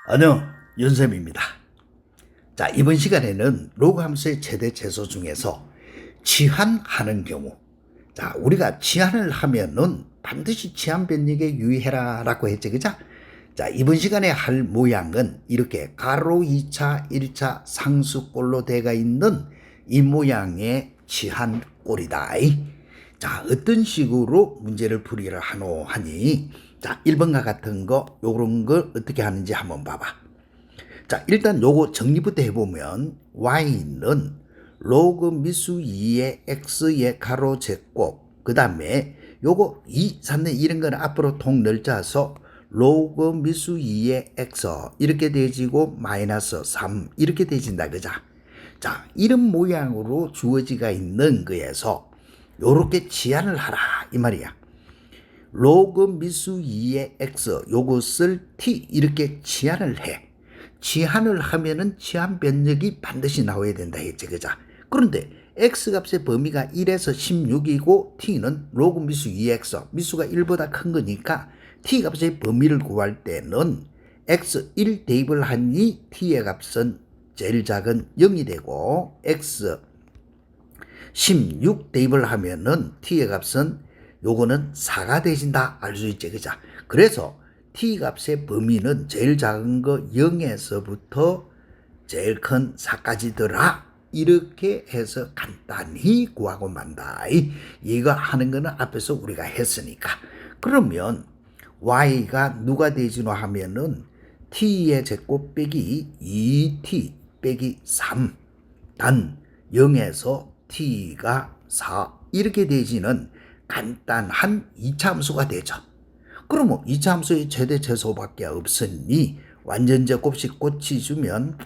안녕, 윤쌤입니다. 자, 이번 시간에는 로그 함수의 최대 최소 중에서 치환하는 경우. 자, 우리가 치환을 하면은 반드시 치환 변형에 유의해라 라고 했죠, 그죠? 자, 이번 시간에 할 모양은 이렇게 가로 2차, 1차 상수꼴로 되어 있는 이 모양의 치환꼴이다. 자, 어떤 식으로 문제를 풀이를 하노 하니, 자, 1번과 같은 거, 요런 걸 어떻게 하는지 한번 봐봐. 자, 일단 요거 정리부터 해보면, y는 로그 미수 2의 x의 가로 제곱, 그 다음에 요거 2, 3는 이런 거는 앞으로 통 넓자서 로그 미수 2의 x 이렇게 되지고 마이너스 3 이렇게 되진다, 그자? 자, 이런 모양으로 주어지가 있는 거에서 요렇게 치환을 하라 이 말이야. 로그 미수 2의 x 요것을 t 이렇게 치환을 해. 치환을 하면은 치환 변력이 반드시 나와야 된다 했지, 그자? 그런데 x 값의 범위가 1에서 16이고 t는 로그 미수 2x 미수가 1보다 큰 거니까 t 값의 범위를 구할 때는 x 1 대입을 하니 t의 값은 제일 작은 0이 되고 x 16 대입을 하면은 t의 값은 요거는 4가 되진다 알 수 있지, 그자? 그래서 t 값의 범위는 제일 작은 거 0에서부터 제일 큰 4까지더라 이렇게 해서 간단히 구하고 만다. 이거 하는 거는 앞에서 우리가 했으니까. 그러면 y가 누가 되지노 하면은 t의 제곱 빼기 2t 빼기 3 단 0에서 t가 4 이렇게 되지는 간단한 2차 함수가 되죠. 그러면 2차 함수의 최대 최소밖에 없으니 완전제 곱식 고치주면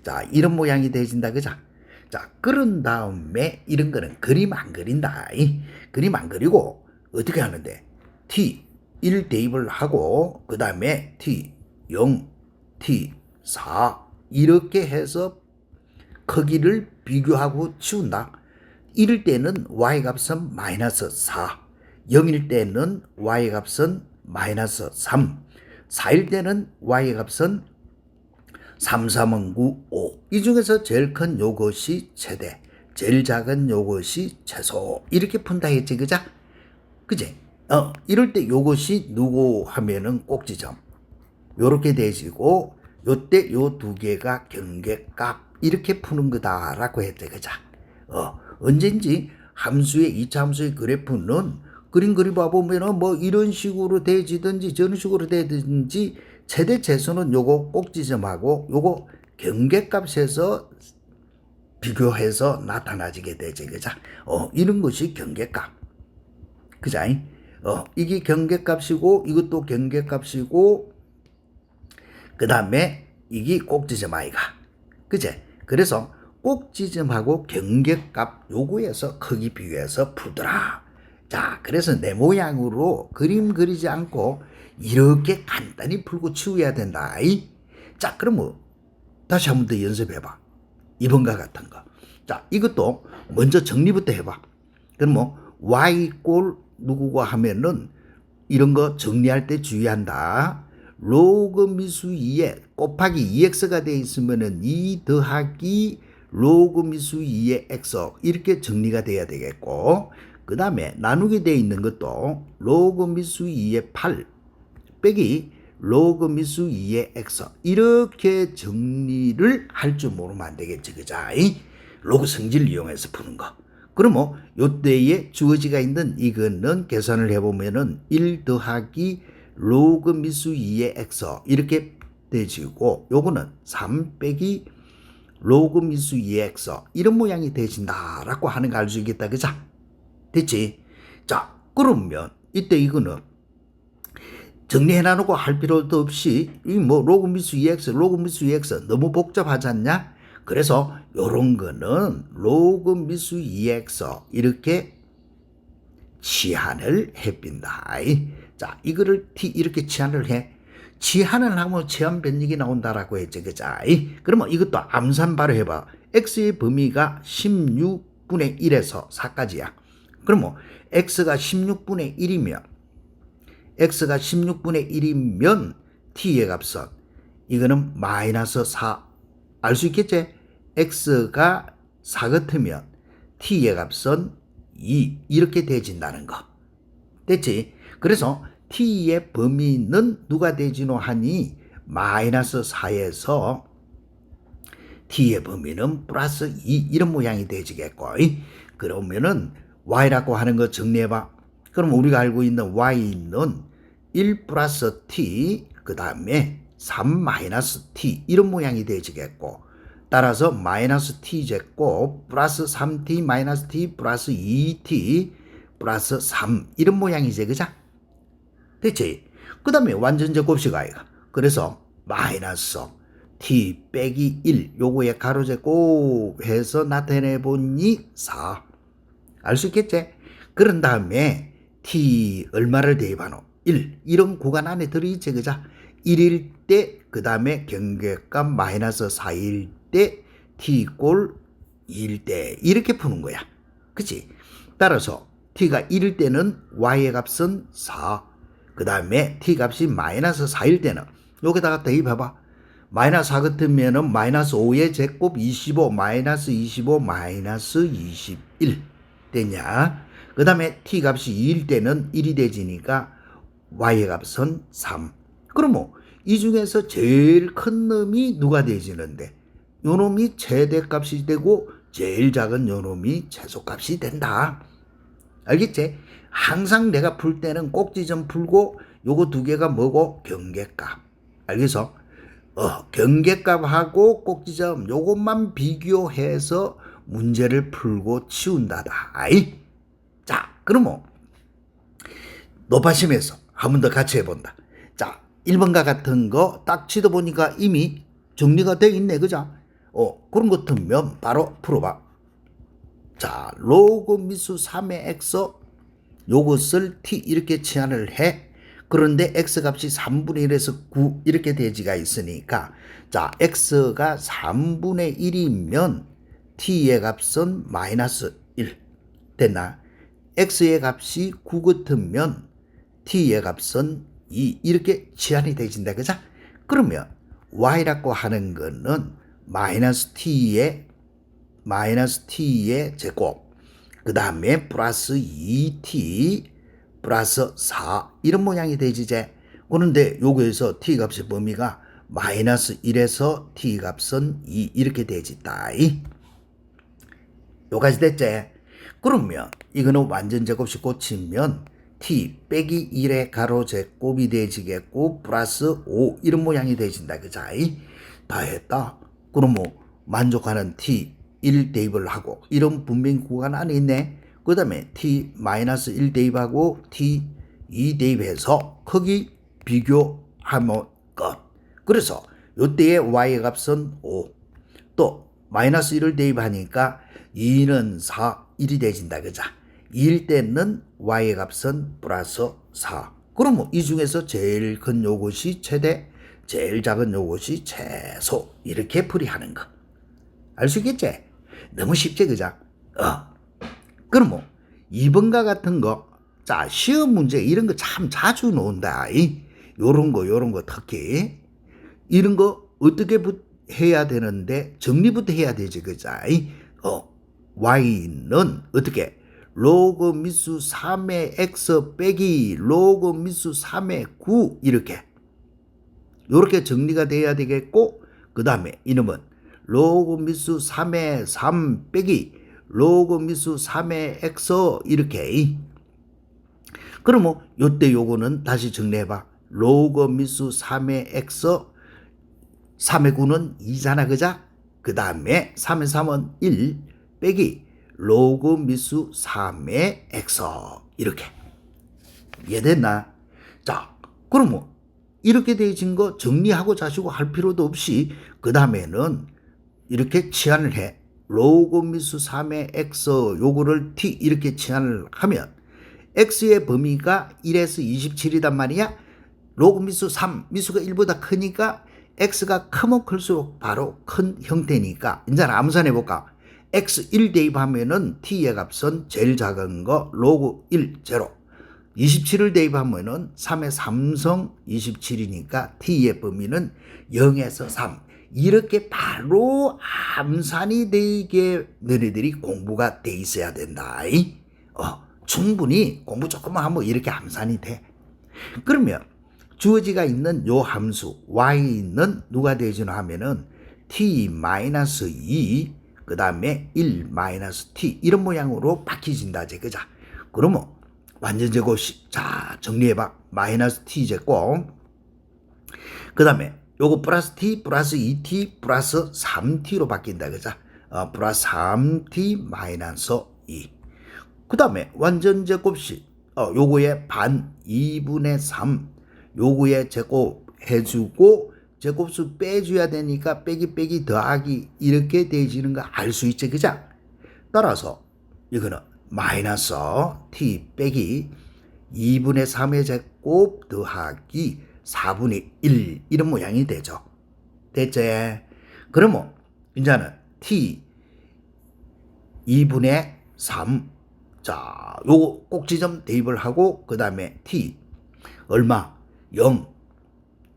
자, 이런 모양이 되진다, 그자? 자, 그런 다음에 이런 거는 그림 안 그린다. 그림 안 그리고 어떻게 하는데 t 1 대입을 하고 그 다음에 t 0, t 4 이렇게 해서 크기를 비교하고 치운다. 1일 때는 y 값은 마이너스 4, 0일 때는 y 값은 마이너스 3, 4일 때는 y 값은 3, 3은 9, 5. 이 중에서 제일 큰 요것이 최대, 제일 작은 요것이 최소. 이렇게 푼다 했지, 그자? 그지? 이럴 때 요것이 누구 하면은 꼭지점. 요렇게 되지고, 요때 요 두 개가 경계값. 이렇게 푸는 거다라고 했대, 그자? 언젠지 함수의 2차 함수의 그래프는 그림 그려봐 보면은 뭐 이런 식으로 되지든지 저런 식으로 되든지 최대 최소는 요거 꼭지점하고 요거 경계값에서 비교해서 나타나지게 되지, 그자? 이런 것이 경계값. 그자? 이게 경계값이고 이것도 경계값이고 그 다음에 이게 꼭지점 아이가. 그제? 그래서 꼭지점하고 경계값 요거에서 크기 비교해서 풀더라. 자, 그래서 내 모양으로 그림 그리지 않고 이렇게 간단히 풀고 치워야 된다. 자, 그러면 다시 한 번 더 연습해봐. 이번과 같은 거. 자, 이것도 먼저 정리부터 해봐. 그럼 뭐 y 꼴 누구고 하면은 이런 거 정리할 때 주의한다. 로그 미수 2에 곱하기 2x가 되어 있으면은 2 더하기 로그 미수 2의 x 이렇게 정리가 돼야 되겠고, 그 다음에 나누게 되어 있는 것도 로그 미수 2의 8 빼기 로그 미수 2의 x 이렇게 정리를 할 줄 모르면 안 되겠지, 그자? 로그 성질을 이용해서 푸는 거. 그러면 요때에 주어지가 있는 이거는 계산을 해보면은 1 더하기 로그 미수 2의 x 이렇게 되지고 요거는 3 빼기 로그 미수 2의 x 이런 모양이 되진다라고 하는 거 알 수 있겠다, 그자? 됐지? 자, 그러면 이때 이거는 정리해 놔놓고 할 필요도 없이 이 뭐 로그 미수 2x 로그 미수 2x 너무 복잡하지 않냐? 그래서 요런 거는 로그 미수 2x 이렇게 치환을 해빈다. 자, 이거를 t 이렇게 치환을 해. 치환을 하면 치환 변력이 나온다라고 했지, 그자? 그러면 이것도 암산 바로 해봐. x의 범위가 16분의 1에서 4까지야. 그러면 x가 16분의 1이면 x가 16분의 1이면 t의 값은 이거는 마이너스 4. 알 수 있겠지? x가 4 같으면 t의 값은 2 이렇게 돼진다는 거. 됐지? 그래서 t의 범위는 누가 되지노 하니 마이너스 4에서 t의 범위는 플러스 2 이런 모양이 되지겠고, 그러면은 y라고 하는 거 정리해봐. 그럼 우리가 알고 있는 y는 1 플러스 t 그 다음에 3 마이너스 t 이런 모양이 되지겠고, 따라서 마이너스 t 제곱 플러스 3t 마이너스 t 플러스 2t 플러스 3 이런 모양이지, 그자? 됐지? 그 다음에 완전 제곱식 아이가. 그래서 마이너스 t 빼기 1 요거에 가로 제곱 해서 나타내보니 4. 알 수 있겠지? 그런 다음에 t 얼마를 대입하노? 1. 이런 구간 안에 들어있지, 그자? 1일 때 그 다음에 경계값 마이너스 4일 때 t 꼴 2일 때 이렇게 푸는 거야. 그치? 따라서 t가 1일 때는 y의 값은 4. 그 다음에 t 값이 마이너스 4일 때는 여기다가 대입해봐. 마이너스 4 같으면은 마이너스 5의 제곱 25 마이너스 25 마이너스 21 되냐? 그 다음에 t 값이 2일 때는 1이 되지니까 y의 값은 3. 그러면 이 중에서 제일 큰 놈이 누가 되지는데 요 놈이 최대값이 되고 제일 작은 요 놈이 최소값이 된다. 알겠지? 항상 내가 풀 때는 꼭지점 풀고 요거 두 개가 뭐고? 경계값. 알겠어? 경계값하고 꼭지점 요것만 비교해서 문제를 풀고 치운다다. 자, 그러면 높아심에서 한 번 더 같이 해본다. 자, 1번과 같은 거 딱 치다 보니까 이미 정리가 되어 있네, 그죠? 그런 것 같으면 바로 풀어봐. 자, 로그 미수 3의 x 요것을 t 이렇게 치환을 해. 그런데 x 값이 3분의 1에서 9 이렇게 대지가 있으니까, 자, x가 3분의 1이면 t의 값은 마이너스 1 됐나? x의 값이 9 같으면 t의 값은 2 이렇게 치환이 되진다, 그죠? 그러면 y라고 하는 거는 마이너스 t의 제곱 그 다음에 플러스 2t 플러스 4 이런 모양이 되지제. 그런데 요거에서 t 값의 범위가 마이너스 1에서 t 값은 2 이렇게 되지다. 요까지 됐지? 그러면 이거는 완전 제곱식 고치면 t 빼기 1의 가로 제곱이 되지겠고 플러스 5 이런 모양이 되진다, 그자? 다 했다. 그러면 만족하는 t 1 대입을 하고 이런 분명 구간 안에 있네. 그 다음에 t 마이너스 1 대입하고 t 2 대입해서 크기 비교하면 끝. 그래서 요때의 y의 값은 5. 또 마이너스 1을 대입하니까 2는 4, 1이 되진다, 그자? 2일 때는 y의 값은 플러스 4. 그러면 이 중에서 제일 큰 요것이 최대, 제일 작은 요것이 최소 이렇게 풀이하는 거. 알 수 있겠지? 너무 쉽지, 그자? 그러면 2번과 같은 거, 자, 시험 문제 이런 거 참 자주 나온다. 요런 거 특히 이런 거 어떻게 해야 되는데 정리부터 해야 되지, 그자? y는 어떻게? 로그 미수 3의 x 빼기 로그 미수 3의 9 이렇게 요렇게 정리가 돼야 되겠고, 그 다음에 이놈은 로그 미수 3의 3 빼기 로그 미수 3의 x 이렇게. 그러면 요때 요거는 다시 정리해봐. 로그 미수 3의 x 3의 9는 2잖아, 그자? 그 다음에 3의 3은 1 빼기 로그 미수 3의 x 이렇게. 이해됐나? 자, 그러면 이렇게 되어진 거 정리하고 자시고 할 필요도 없이 그 다음에는 이렇게 치환을 해. 로그 미수 3의 x 요거를 t 이렇게 치환을 하면 x의 범위가 1에서 27이단 말이야. 로그 미수 3 미수가 1보다 크니까 x가 크면 클수록 바로 큰 형태니까 이제 암산 해볼까? x1 대입하면은 t의 값은 제일 작은 거 로그 1 0. 27을 대입하면은 3의 3성 27이니까 t의 범위는 0에서 3. 이렇게 바로 암산이 되게 너희들이 공부가 돼 있어야 된다. 충분히 공부 조금만 하면 이렇게 암산이 돼. 그러면 주어지가 있는 요 함수 y는 누가 되지나 하면은 t-2 그 다음에 1-t 이런 모양으로 바뀌진다. 그죠? 그러면 완전 제곱 자 정리해봐. 마이너스 t 제곱 그 다음에 요거 플러스 t 플러스 2t 플러스 3t로 바뀐다. 그죠? 플러스 3t 마이너스 2. 그 다음에 완전 제곱식 요거의 반 2분의 3 요거의 제곱 해주고 제곱수 빼줘야 되니까 빼기 더하기 이렇게 되지는 거 알 수 있지. 그죠? 따라서 이거는 마이너스 t 빼기 2분의 3의 제곱 더하기 4분의 1 이런 모양이 되죠. 됐지? 그러면 이제는 t 2분의 3 자, 요거 꼭지점 대입을 하고 그 다음에 t 얼마? 0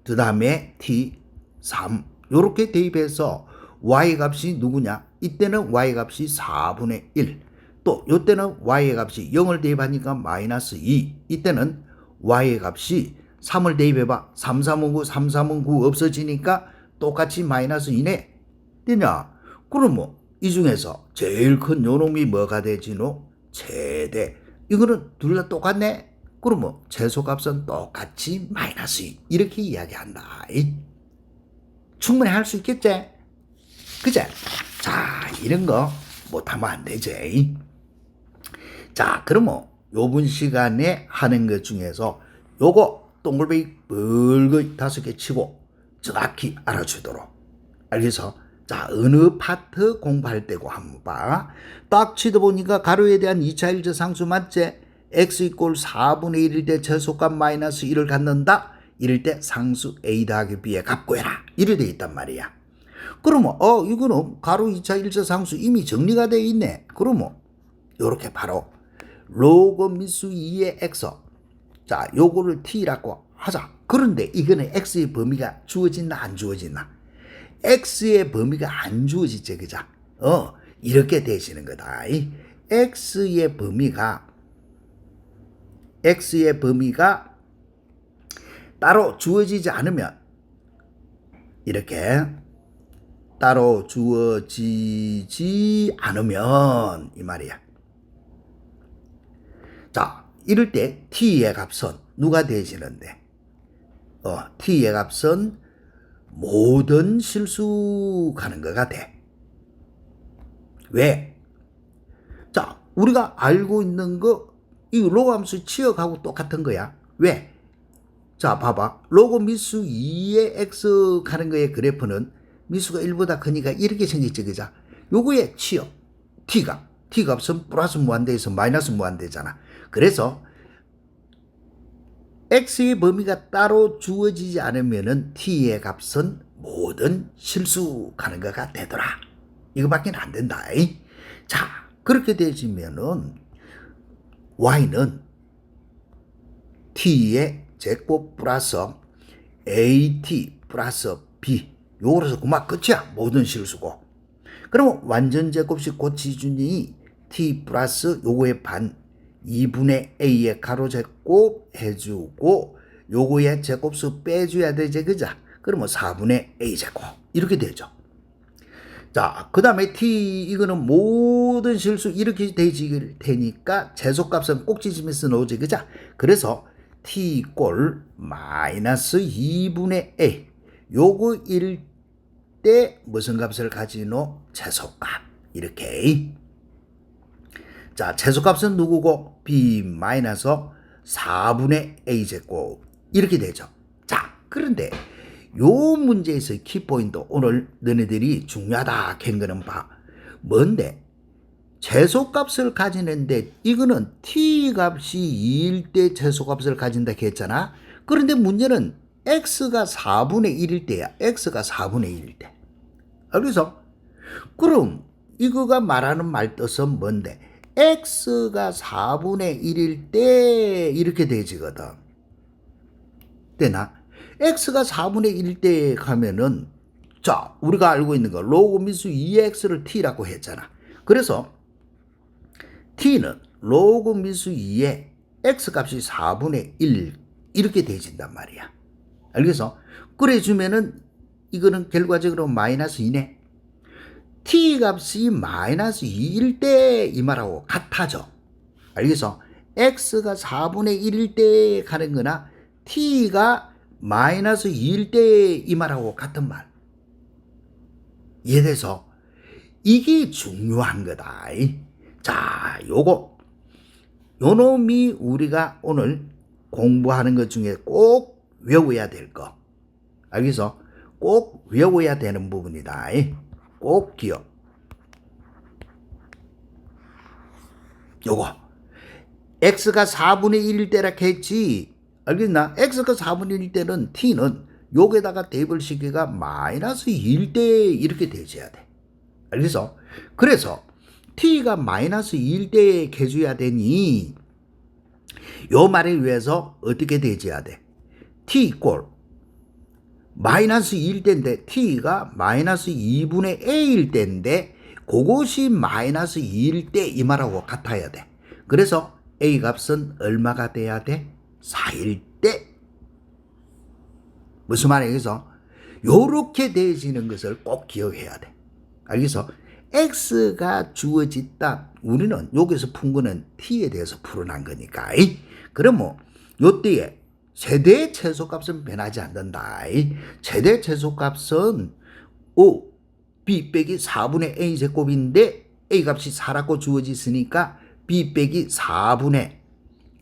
그 다음에 t 3 요렇게 대입해서 y 값이 누구냐? 이때는 y 값이 4분의 1 또 요때는 y의 값이 0을 대입하니까 마이너스 2 이때는 y의 값이 3을 대입해봐 3, 3은 9 3, 3은 9 없어지니까 똑같이 마이너스 2네 되냐? 그러면 이 중에서 제일 큰 요놈이 뭐가 되지노? 최대. 이거는 둘 다 똑같네? 그러면 최소값은 똑같이 마이너스 2 이렇게 이야기한다. 충분히 할 수 있겠지? 그제? 자, 이런 거 못하면 안 되지. 자, 그러면 요번 시간에 하는 것 중에서 요거 동글뱅이 벌거이 5개 치고 정확히 알아주도록. 알겠어? 자, 어느 파트 공부할 때고 한번 봐. 딱 치다 보니까 가로에 대한 2차 1차 상수 맞지? x 이꼴 4분의 1일 때 최소값 마이너스 1을 갖는다? 이럴 때 상수 a 더하기 b의 값 구해라. 이래 돼 있단 말이야. 그러면 이거는 가로 2차 1차 상수 이미 정리가 돼 있네. 그러면 요렇게 바로 로그 미수 2의 x 자, 요거를 t라고 하자. 그런데 이거는 x의 범위가 주어진나 안 주어진나? x의 범위가 안 주어지지. 그죠? 이렇게 되시는 거다. x의 범위가 따로 주어지지 않으면 이렇게 따로 주어지지 않으면 이 말이야. 자, 이럴 때 t의 값은 누가 되시는데? t의 값은 모든 실수 가는 거가 돼. 왜? 자, 우리가 알고 있는 거 이 로그 함수 치역하고 똑같은 거야. 왜? 자, 봐봐. 로그 미수 2의 x 가는 거의 그래프는 미수가 1보다 크니까 이렇게 생겼지. 그죠? 요거의 치역 t 값은 플러스 무한대에서 마이너스 무한대잖아. 그래서 x의 범위가 따로 주어지지 않으면은 t의 값은 모든 실수 가는 거가 되더라. 이거밖에 안 된다. 자, 그렇게 되지면은 y는 t의 제곱 플러스 at 플러스 b 요거로서 그만 끝이야. 모든 실수고. 그러면 완전 제곱식 고치준이 t 플러스 요거의 반 2분의 a의 가로 제곱 해주고 요거의 제곱수 빼줘야 되지. 그죠? 그러면 4분의 a 제곱 이렇게 되죠. 자, 그 다음에 t 이거는 모든 실수 이렇게 되질 테니까 최소값은 꼭지점에서 나오지. 그죠? 그래서 t 이꼴 마이너스 2분의 a 요거 일 때 무슨 값을 가지노? 최소값. 이렇게. 자, 최소값은 누구고? b 마이너스 4분의 a 제곱 이렇게 되죠. 자, 그런데 요 문제에서 키포인트 오늘 너네들이 중요하다 캔 거는 봐. 뭔데? 최소값을 가지는데 이거는 t 값이 2일 때 최소값을 가진다 했잖아. 그런데 문제는 x가 4분의 1일 때야. x가 4분의 1일 때. 그래서 그럼 이거가 말하는 말 뜻은 뭔데? x가 4분의 1일 때 이렇게 되지거든. 되나? x가 4분의 1일 때 가면은 자, 우리가 알고 있는 거 로그 미수 2x를 t라고 했잖아. 그래서 t는 로그 미수 2에 x 값이 4분의 1 이렇게 되진단 말이야. 알겠어? 그래 주면은 이거는 결과적으로 마이너스 2네. t 값이 마이너스 2일 때 이 말하고 같아져. 알겠어? x가 4분의 1일 때 가는 거나 t가 마이너스 2일 때 이 말하고 같은 말. 이해돼서? 이게 중요한 거다. 자, 요 놈이 우리가 오늘 공부하는 것 중에 꼭 외워야 될 거. 알겠어? 꼭 외워야 되는 부분이다. 꼭 기억. 요거. x가 4분의 1일 때라 했지. 알겠나? x가 4분의 1일 때는 t는 여기다가 대입을 시키가 마이너스 2일 때 이렇게 되줘야 돼. 알겠어? 그래서 t가 마이너스 2일 때 해줘야 되니 요 말에 의해서 어떻게 되줘야 돼? t 이꼴 마이너스 2일 때인데 t가 마이너스 2분의 a일 때인데 그것이 마이너스 2일 때 이 말하고 같아야 돼. 그래서 a 값은 얼마가 돼야 돼? 4일 때. 무슨 말이겠어? 요렇게 되어지는 것을 꼭 기억해야 돼. 알겠어? x가 주어졌다. 우리는 여기서 푼 거는 t에 대해서 풀어난 거니까. 그러면 요때에 최대 최소값은 변하지 않는다. 최대 최소값은 b 빼기 4분의 a 제곱인데 a 값이 4라고 주어졌으니까 b 빼기 4분의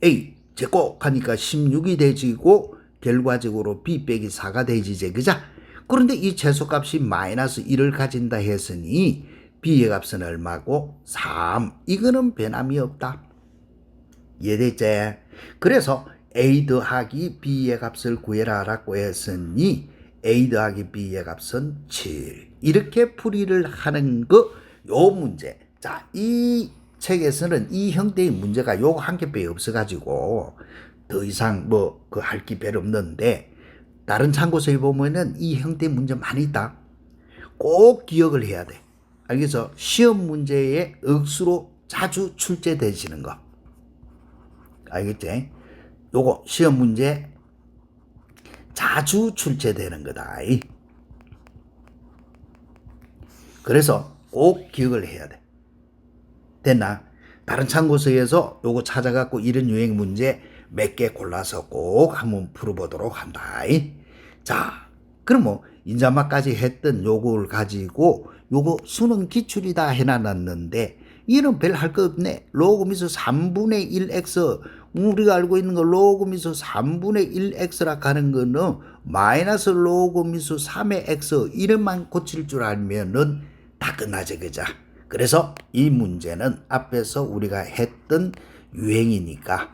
a 제곱 하니까 16이 되지고 결과적으로 b 빼기 4가 되지제. 그자? 그런데 이 최소값이 마이너스 1을 가진다 했으니 b의 값은 얼마고? 3. 이거는 변함이 없다. 이해됐지? 그래서 a 더하기 b의 값을 구해라 라고 했으니 a 더하기 b의 값은 7. 이렇게 풀이를 하는 거 요 문제. 자, 이 책에서는 이 형태의 문제가 요거 한 개밖에 없어가지고 더 이상 뭐 그 할 게 별로 없는데 다른 참고서에 보면은 이 형태의 문제 많이 있다. 꼭 기억을 해야 돼. 알겠어? 시험 문제에 억수로 자주 출제되시는 거. 알겠지? 요거 시험 문제 자주 출제되는 거다. 그래서 꼭 기억을 해야 돼. 됐나? 다른 참고서에서 요거 찾아갖고 이런 유행 문제 몇 개 골라서 꼭 한번 풀어보도록 한다. 자, 그럼 뭐 인자마까지 했던 요걸 가지고 요거 수능 기출이다 해놨는데 이는 별 할 거 없네. 로그 미수 3분의 1x 우리가 알고 있는 거 로그 미수 3분의 1x라 하는 거는 마이너스 로그 미수 3의 x 이름만 고칠 줄 알면은 다 끝나지. 그자? 그래서 이 문제는 앞에서 우리가 했던 유행이니까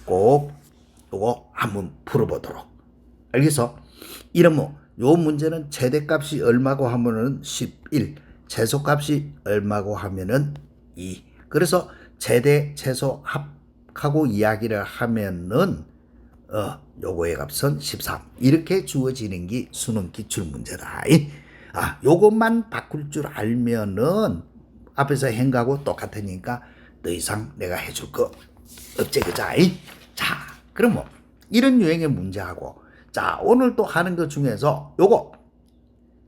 꼭 요거 한번 풀어보도록. 알겠어? 이러면 요 문제는 최대값이 얼마고 하면은 11, 최소값이 얼마고 하면은 2. 그래서 최대, 최소 합하고 이야기를 하면은 요거의 값은 13. 이렇게 주어지는 게 수능 기출 문제다. 요것만 바꿀 줄 알면은 앞에서 한 거하고 똑같으니까 더 이상 내가 해줄 거 없지. 그자? 자, 그럼 뭐 이런 유형의 문제하고 자, 오늘 또 하는 것 중에서 요거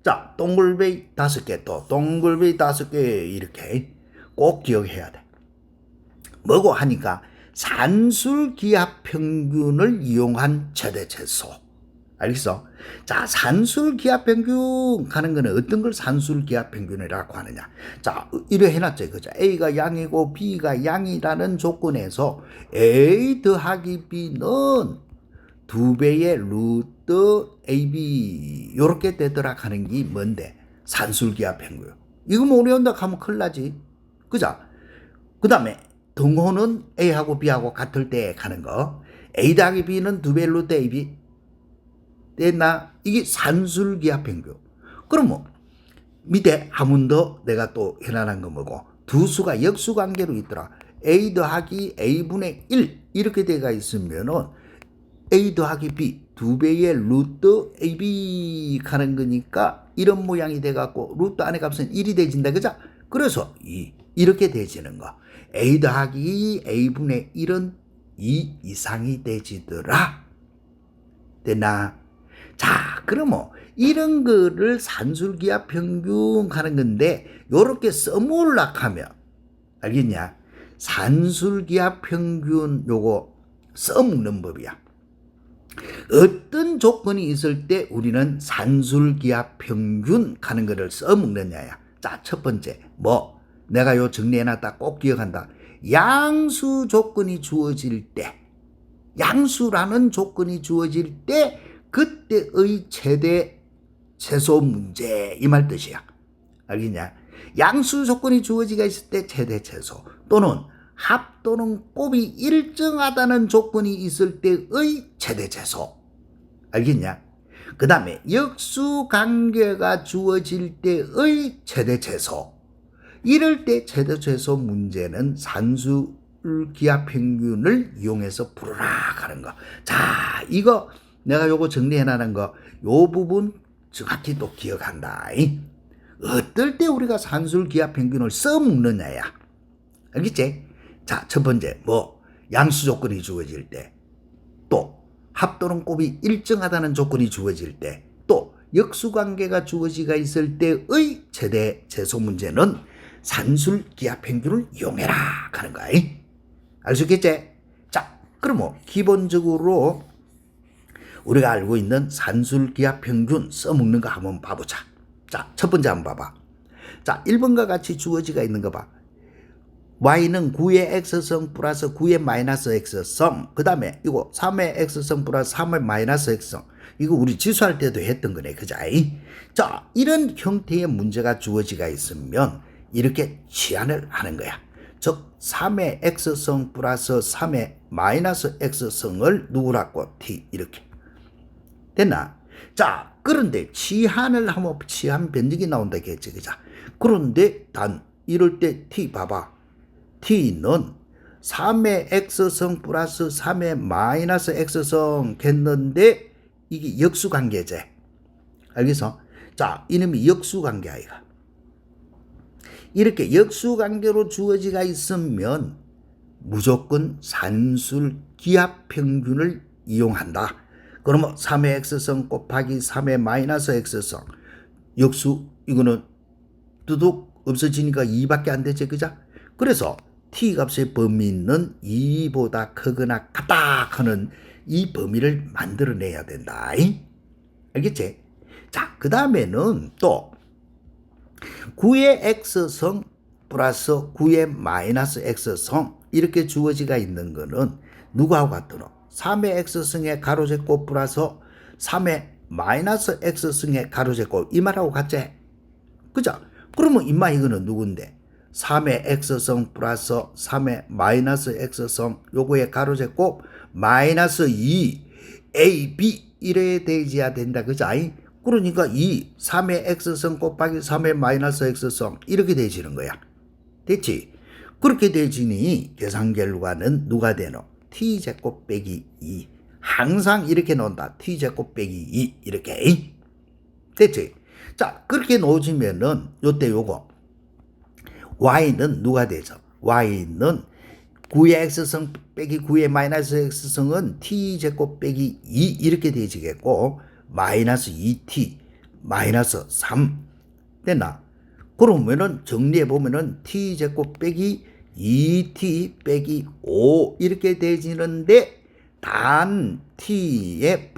자, 동글베이 5개 또 동글베이 5개 이렇게 꼭 기억해야 돼. 뭐고 하니까 산술기압 평균을 이용한 최대 최소. 알겠어? 자, 산술기압 평균 하는 거는 어떤 걸 산술기압 평균이라고 하느냐. 자, 이래 해놨죠. 그죠? A가 양이고 B가 양이라는 조건에서 A 더하기 B는 2배의 루트 AB 요렇게 되더라 하는 게 뭔데? 산술기압 평균. 이거 모르는다 하면 큰일 나지. 그죠? 그 다음에 등호는 A하고 B하고 같을 때 가는 거. A 더하기 B는 2배의 루트 AB. 됐나? 이게 산술기압 평균. 그럼 뭐 밑에 한 번 더 내가 또 해놔난 거 뭐고 두 수가 역수관계로 있더라. A 더하기 A분의 1 이렇게 돼가 있으면은 A 더하기 B 2배의 루트 AB 가는 거니까 이런 모양이 돼갖고 루트 안의 값은 1이 되진다. 그죠? 그래서 이렇게 되지는 거. A 더하기 A분의 1은 2 이상이 되지더라. 되나? 자, 그러면 이런 거를 산술기하 평균 하는 건데 요렇게 써먹으려 하면 알겠냐? 산술기하 평균 요거 써먹는 법이야. 어떤 조건이 있을 때 우리는 산술기하 평균 하는 거를 써먹느냐야. 자, 첫 번째 내가 요 정리해놨다 꼭 기억한다. 양수 조건이 주어질 때, 양수라는 조건이 주어질 때 그때의 최대 최소 문제 이 말 뜻이야. 알겠냐? 양수 조건이 주어지가 있을 때 최대 최소 또는 합 또는 곱이 일정하다는 조건이 있을 때의 최대 최소. 알겠냐? 그 다음에 역수 관계가 주어질 때의 최대 최소. 이럴 때 최대 최소 문제는 산술기하 평균을 이용해서 풀어라 하는 거. 자, 이거 내가 요거 정리해놔는 거, 요 부분 정확히 또 기억한다. 어떨 때 우리가 산술기하 평균을 써먹느냐야. 알겠지? 자, 첫 번째 양수 조건이 주어질 때, 또 합 또는 곱이 일정하다는 조건이 주어질 때, 또 역수관계가 주어지가 있을 때의 최대 최소 문제는 산술기하 평균을 이용해라 하는 거야. 알 수 있겠지? 자, 그러면 기본적으로 우리가 알고 있는 산술기하 평균 써먹는 거 한번 봐보자. 자, 첫 번째 한번 봐봐. 자, 1번과 같이 주어지가 있는 거 봐. y는 9의 x성 플러스 9의 마이너스 x성, 그 다음에 이거 3의 x성 플러스 3의 마이너스 x성, 이거 우리 지수할 때도 했던 거네. 그자? 자, 이런 형태의 문제가 주어지가 있으면 이렇게 치환을 하는 거야. 즉 3의 x성 플러스 3의 마이너스 x성을 누구라고? t 이렇게 됐나? 자, 그런데 치환을 하면 치환 변적이 나온다 했지. 그자? 그런데 단 이럴 때 t 봐봐. t는 3의 x성 플러스 3의 마이너스 x성 했는데 이게 역수관계제. 알겠어? 자, 이놈이 역수관계 아이가. 이렇게 역수관계로 주어지가 있으면 무조건 산술기하 평균을 이용한다. 그러면 3의 x성 곱하기 3의 마이너스 x성 역수 이거는 뚜둑 없어지니까 2밖에 안 되지. 그자? 그래서 t값의 범위는 2보다 크거나 같다 하는 이 범위를 만들어내야 된다. 알겠지? 자, 그 다음에는 또 9의 x성 플러스 9의 마이너스 x성 이렇게 주어지가 있는 거는 누구하고 같더라? 3의 x승의 가로제곱 플러스 3의 마이너스 x승의 가로제곱 이 말하고 같지? 그죠? 그러면 임마 이거는 누군데? 3의 x성 플러스 3의 마이너스 x성 요거의 가로제곱 마이너스 2 ab 이래 되어야 된다. 그죠? 그러니까 3의 x성 곱하기 3의 마이너스 x성 이렇게 되어지는 거야. 됐지? 그렇게 되어지니 계산 결과는 누가 되노? t제곱 빼기 2. 항상 이렇게 나온다. t제곱 빼기 2 이렇게. 됐지? 자, 그렇게 놓으시면은 요때 요거 y는 누가 되죠? y는 9의 x성 빼기 9의 마이너스 x성은 t제곱 빼기 2 이렇게 되어지겠고 마이너스 2t 마이너스 3 됐나? 그러면은 정리해보면은 t제곱 빼기 2t 빼기 5 이렇게 되어지는데 단 t의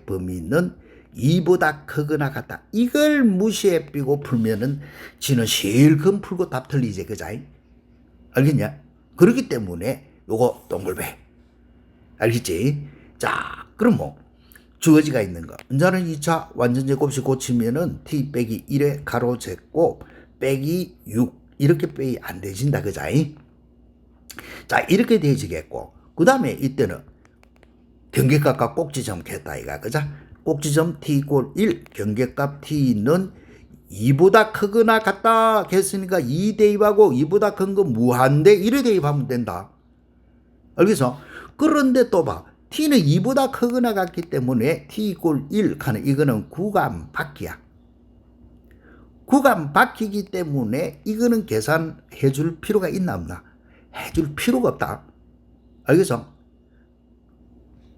범위는 2보다 크거나 같다. 이걸 무시해 삐고 풀면은 지는 실컷 풀고 답 틀리지. 그자? 알겠냐? 그렇기 때문에 요거 동글배. 알겠지? 자, 그럼 주어지가 있는 거. 이제는 2차 완전제곱식 고치면은 t 빼기 1의 가로제곱 빼기 6 이렇게 빼기 안 되진다. 그자? 자, 이렇게 되어지겠고 그 다음에 이때는 경계값과 꼭지점 겠다 이가. 그자? 꼭지점 t = 1 경계값 t는 2보다 크거나 같다 했으니까 2 대입하고 2보다 큰 거 무한대 1에 대입하면 된다. 알겠어? 그런데 또 봐. t는 2보다 크거나 같기 때문에 t 이꼴 1 하는 이거는 구간 바퀴야. 구간 바퀴이기 때문에 이거는 계산해 줄 필요가 있나 없나? 해줄 필요가 없다. 알겠어?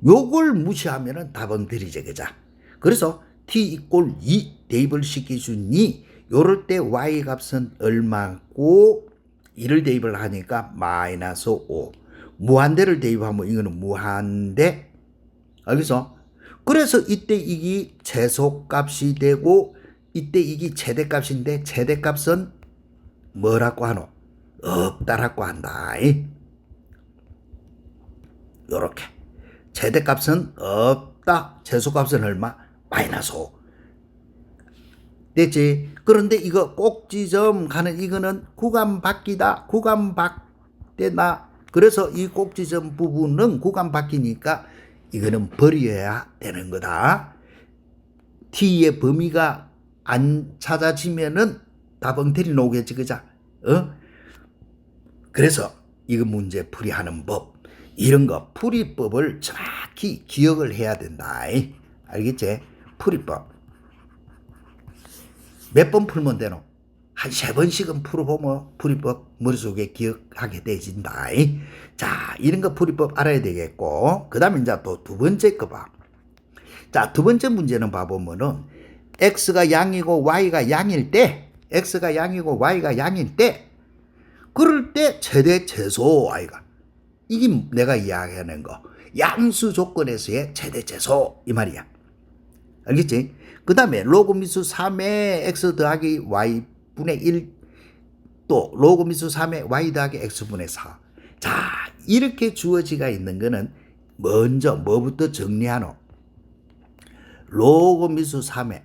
요걸 무시하면은 답은 들이제 그자. 그래서 t 이꼴 2 대입을 시켜주니 요럴 때 y 값은 얼마고 1을 대입을 하니까 마이너스 5. 무한대를 대입하면 이거는 무한대. 알겠어? 그래서 이때 이게 최소값이 되고 이때 이게 최대값인데 최대값은 뭐라고 하노? 없다라고 한다. 요렇게. 최대값은 없다. 최소값은 얼마? 마이너스 5. 됐지? 그런데 이거 꼭지점 가는 이거는 구간 바뀌다. 구간 바뀌다. 그래서 이 꼭지점 부분은 구간 바뀌니까 이거는 버려야 되는 거다. t의 범위가 안 찾아지면은 답엉터리 나오겠지, 그자? 그래서 이거 문제 풀이하는 법, 이런 거 풀이법을 정확히 기억을 해야 된다. 알겠지? 풀이법. 몇 번 풀면 되노? 한 3번씩은 풀어보면 풀이법 머릿속에 기억하게 되진다. 자, 이런 거 풀이법 알아야 되겠고, 그 다음에 이제 또 두 번째 거 봐. 자, 두 번째 문제는 봐보면은, x가 양이고 y가 양일 때, x가 양이고 y가 양일 때, 그럴 때 최대 최소 y가. 이게 내가 이야기하는 거. 양수 조건에서의 최대 최소, 이 말이야. 알겠지? 그 다음에 로그미수 3의 x 더하기 y분의 1, 또 로그미수 3의 y 더하기 x분의 4. 자, 이렇게 주어지가 있는 거는 먼저 뭐부터 정리하노? 로그미수 3의,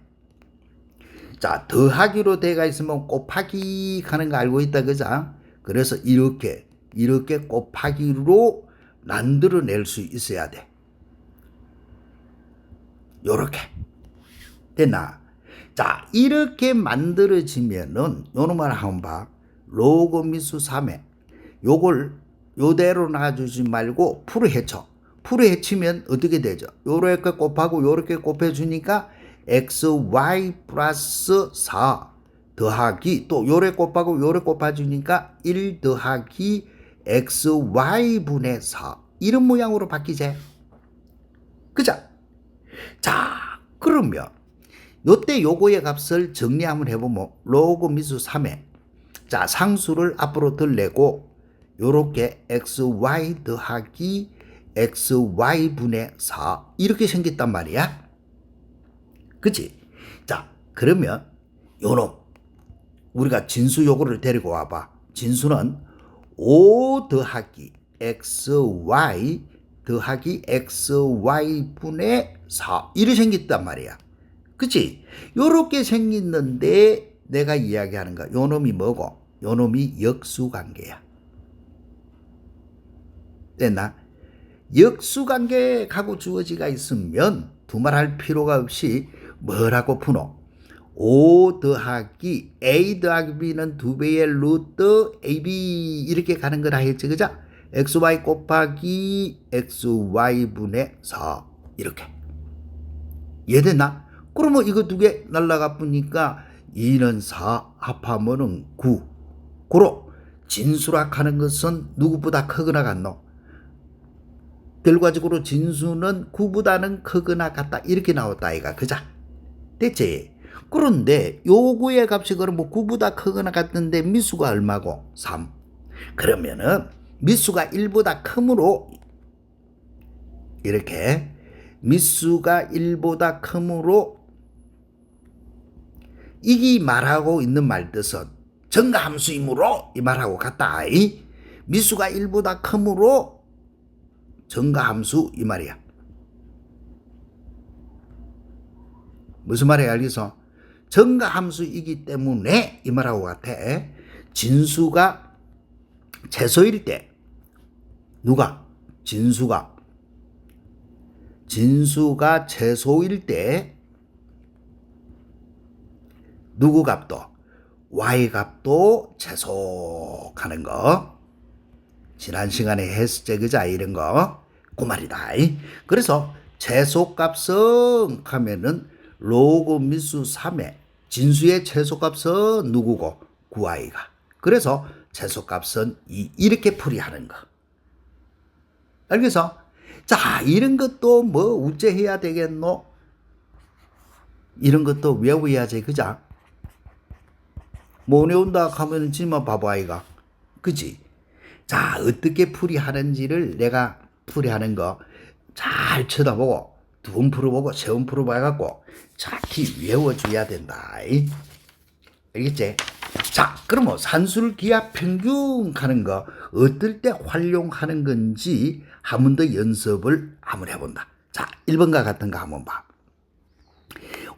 자, 더하기로 돼가 있으면 곱하기 하는 거 알고 있다, 그자? 그래서 이렇게 곱하기로 만들어낼 수 있어야 돼. 요렇게. 됐나? 자, 이렇게 만들어지면은 요놈을 한번 봐. 로그미수 3에 요걸 요대로 놔주지 말고 풀을 헤쳐. 풀을 헤치면 어떻게 되죠? 요렇게 곱하고 요렇게 곱해주니까 xy 플러스 4 더하기 또 요래 곱하고 요래 곱해주니까 1 더하기 xy분의 4 이런 모양으로 바뀌지. 그죠? 자, 그러면 요때 요거의 값을 정리 한번 해보면 로그미수 3에 자, 상수를 앞으로 덜 내고 요렇게 xy 더하기 xy분의 4 이렇게 생겼단 말이야. 그치? 자, 그러면 요놈 우리가 진수 요거를 데리고 와봐. 진수는 5 더하기 xy 더하기 xy분의 4 이렇게 생겼단 말이야. 그치? 요렇게 생겼는데 내가 이야기하는 거 요놈이 뭐고? 요놈이 역수관계야. 됐나? 역수관계하고 주어지가 있으면 두말할 필요가 없이 뭐라고 푸노? 5 더하기 a 더하기 b는 2배의 루트 ab 이렇게 가는 거라 했지, 그죠? xy 곱하기 xy분의 4 이렇게. 이해됐나? 그러면 이거 두 개 날라가 보니까 2는 4 합하면은 9. 고로 진수락하는 것은 누구보다 크거나 같노? 결과적으로 진수는 9보다는 크거나 같다 이렇게 나왔다 아이가. 그자? 됐지? 그런데 요거의 값이 그럼 뭐 9보다 크거나 같은데 미수가 얼마고? 3. 그러면은 미수가 1보다 크므로 이렇게 미수가 1보다 크므로 이기 말하고 있는 말뜻은 증가함수이므로 이 말하고 같다. 미수가 1보다 크므로 증가함수 이 말이야. 무슨 말이야 알겠어? 증가함수이기 때문에 이 말하고 같아. 진수가 최소일 때 누가? 진수가 최소일 때 누구 값도 y 값도 재속하는 거. 지난 시간에 했었지 그자 이런 거. 그 말이다. 그래서 최소값은 하면은 로그 미수 3의 진수의 최소값은 누구고? 9i가. 그래서 최소값은 2 이렇게 풀이하는 거. 알겠어? 자, 이런 것도 뭐 우째해야 되겠노? 이런 것도 외워야지 그자? 못 외운다 하면 지만 바보 아이가. 그지? 자, 어떻게 풀이하는지를 내가 풀이하는 거 잘 쳐다보고 두 번 풀어보고 세 번 풀어봐 갖고 정확히 외워줘야 된다. 알겠지? 자, 그러면 산술 기하 평균 하는 거 어떨 때 활용하는 건지 한 번 더 연습을 한번 해본다. 자, 1번과 같은 거 한번 봐.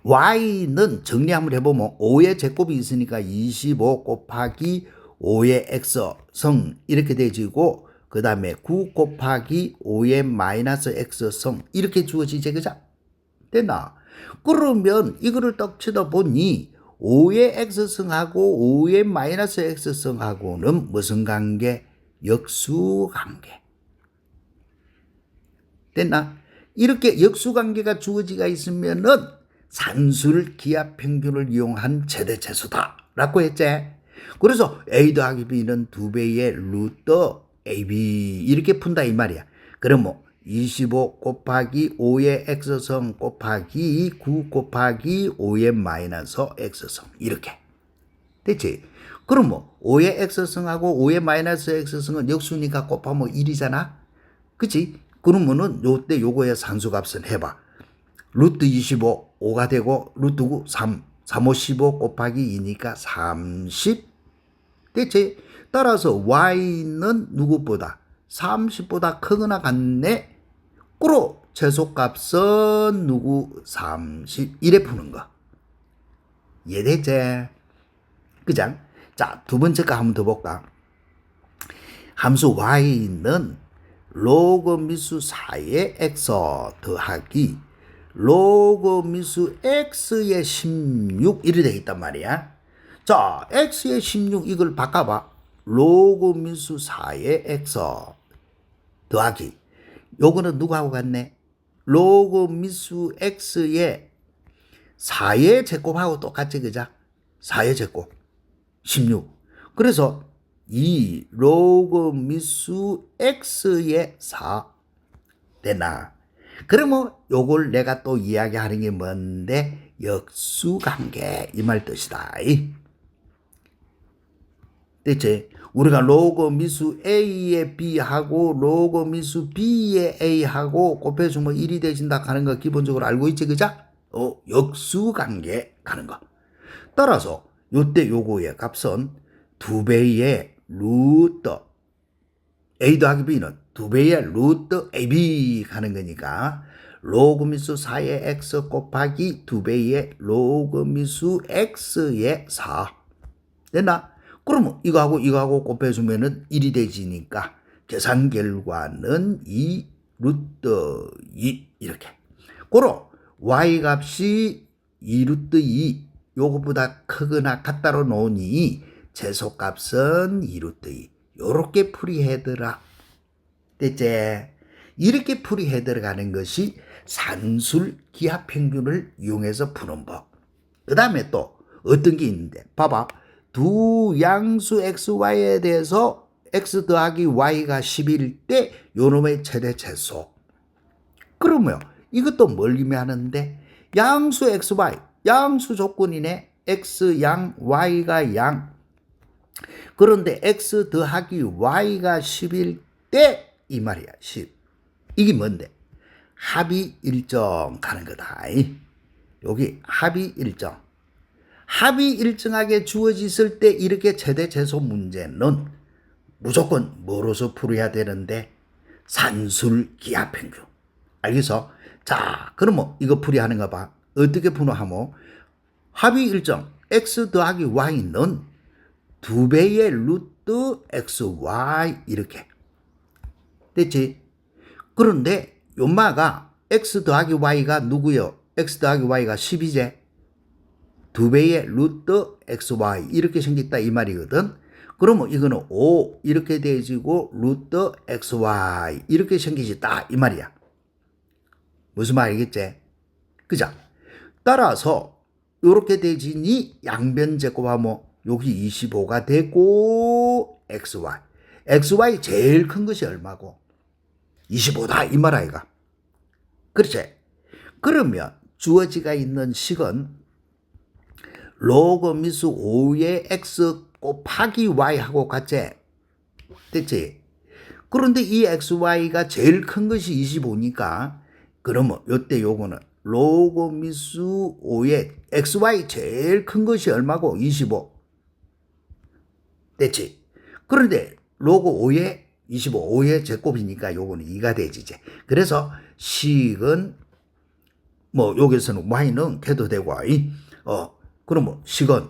y는 정리 한번 해보면 5의 제곱이 있으니까 25 곱하기 5의 x성 이렇게 되지고 그 다음에 9 곱하기 5의 마이너스 x성 이렇게 주어지지 그자? 됐나? 그러면 이거를 딱 쳐다보니 5의 x성하고 5의 마이너스 x성하고는 무슨 관계? 역수관계. 됐나? 이렇게 역수관계가 주어지가 있으면은 산술 기하 평균을 이용한 최대체수다 라고 했지. 그래서 a 더하기 b는 2배의 루트 ab 이렇게 푼다 이 말이야. 그럼 25 곱하기 5의 x성 곱하기 9 곱하기 5의 마이너스 x성 이렇게 됐지. 그럼 5의 x성하고 5의 마이너스 x성은 역수니까 곱하면 1이잖아. 그치? 그러면은 요때 요거의 산수값은 해봐. 루트 25 5가 되고 루트 9 3 5 15 곱하기 2니까 30 됐지? 따라서 y는 누구보다 30보다 크거나 같네. 그로 최소값은 누구 30 이래 푸는 거 이해됐지? 그장? 자, 두 번째 거 한번 더 볼까? 함수 y는 로그 미수 4의 x 더하기 로그 미수 x의 16 이래 되어 있단 말이야. 자, x의 16 이걸 바꿔봐. 로그 미수 4의 x 더하기 요거는 누구하고 같네? 로그 미수 x의 4의 제곱하고 똑같지 그자? 4의 제곱 16. 그래서 이 로그 미수 x의 4 되나? 그러면 요걸 내가 또 이야기하는 게 뭔데? 역수관계 이 말 뜻이다. 됐지? 우리가 로그 미수 a의 b하고 로그 미수 b의 a하고 곱해주면 1이 되진다 하는 거 기본적으로 알고 있지 그자? 역수관계 가는 거. 따라서 요때 요거의 값은 2배의 루트 a 더하기 b는 2배의 루트 ab 가는 거니까 로그 미수 4의 x 곱하기 2배의 로그 미수 x의 4 됐나? 그러면 이거하고 곱해주면은 1이 되지니까 계산 결과는 2 루트 2 이렇게. 고로 y 값이 2 루트 2 요거보다 크거나 같다로 놓으니 최소값은 2 루트 2 요렇게 풀이해더라. 됐지? 이렇게 풀이해 들어가는 것이 산술 기하평균을 이용해서 푸는 법. 그 다음에 또 어떤 게 있는데 봐봐. 두 양수 xy에 대해서 x 더하기 y가 10일 때 요놈의 최대 최소. 그러면 이것도 뭘 의미하는데 양수 xy 양수 조건이네. x 양 y가 양. 그런데 x 더하기 y가 10일 때 이 말이야. 10. 이게 뭔데? 합이 일정 가는 거다. 여기 합이 일정. 합이 일정하게 주어졌을 때 이렇게 최대 최소 문제는 무조건 뭐로서 풀어야 되는데 산술 기하 평균. 알겠어? 자, 그러면 이거 풀이하는 거 봐. 어떻게 풀어하면 합이 일정 x 더하기 y는 2배의 루트 xy 이렇게 됐지? 그런데 요마가 x 더하기 y가 누구요? x 더하기 y가 10이제? 2배의 루트 xy 이렇게 생겼다 이 말이거든. 그러면 이거는 5 이렇게 돼지고 루트 xy 이렇게 생기겠다 이 말이야. 무슨 말이겠지? 그죠? 따라서 이렇게 되지니 양변 제곱하면 여기 25가 되고 xy 제일 큰 것이 얼마고? 25다 이 말 아이가. 그렇지? 그러면 주어지가 있는 식은 로그 미수 5의 x 곱하기 y하고 같지? 됐지? 그런데 이 xy가 제일 큰 것이 25니까 그러면 요때 요거는 로그 미수 5의 xy 제일 큰 것이 얼마고? 25. 됐지? 그런데 로그 5의 25, 5의 제곱이니까 요거는 2가 되지지. 그래서 식은 뭐 여기서는 y는 개도 되고 그러면 식은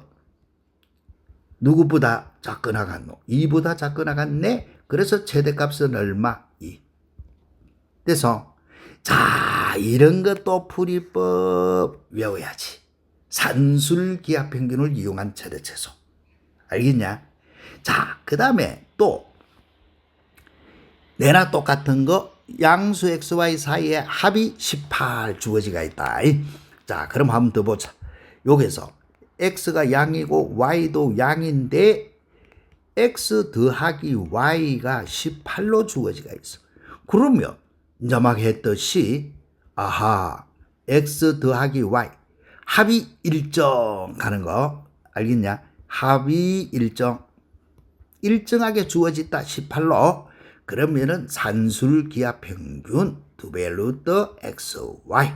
누구보다 작거나갔노? 2보다 작거나갔네? 그래서 최대값은 얼마? 2. 그래서 자 이런 것도 풀이법 외워야지. 산술기하평균을 이용한 최대최소. 알겠냐? 자, 그 다음에 또 내나 똑같은 거 양수 xy 사이에 합이 18 주어지가 있다. 자, 그럼 한번 더 보자. 여기서 x가 양이고 y도 양인데 x 더하기 y가 18로 주어지가 있어. 그러면 이제 막 했듯이 아하 x 더하기 y 합이 일정 가는 거 알겠냐? 합이 일정하게 주어졌다 18로 그러면은 산술기하평균 2배 루트 xy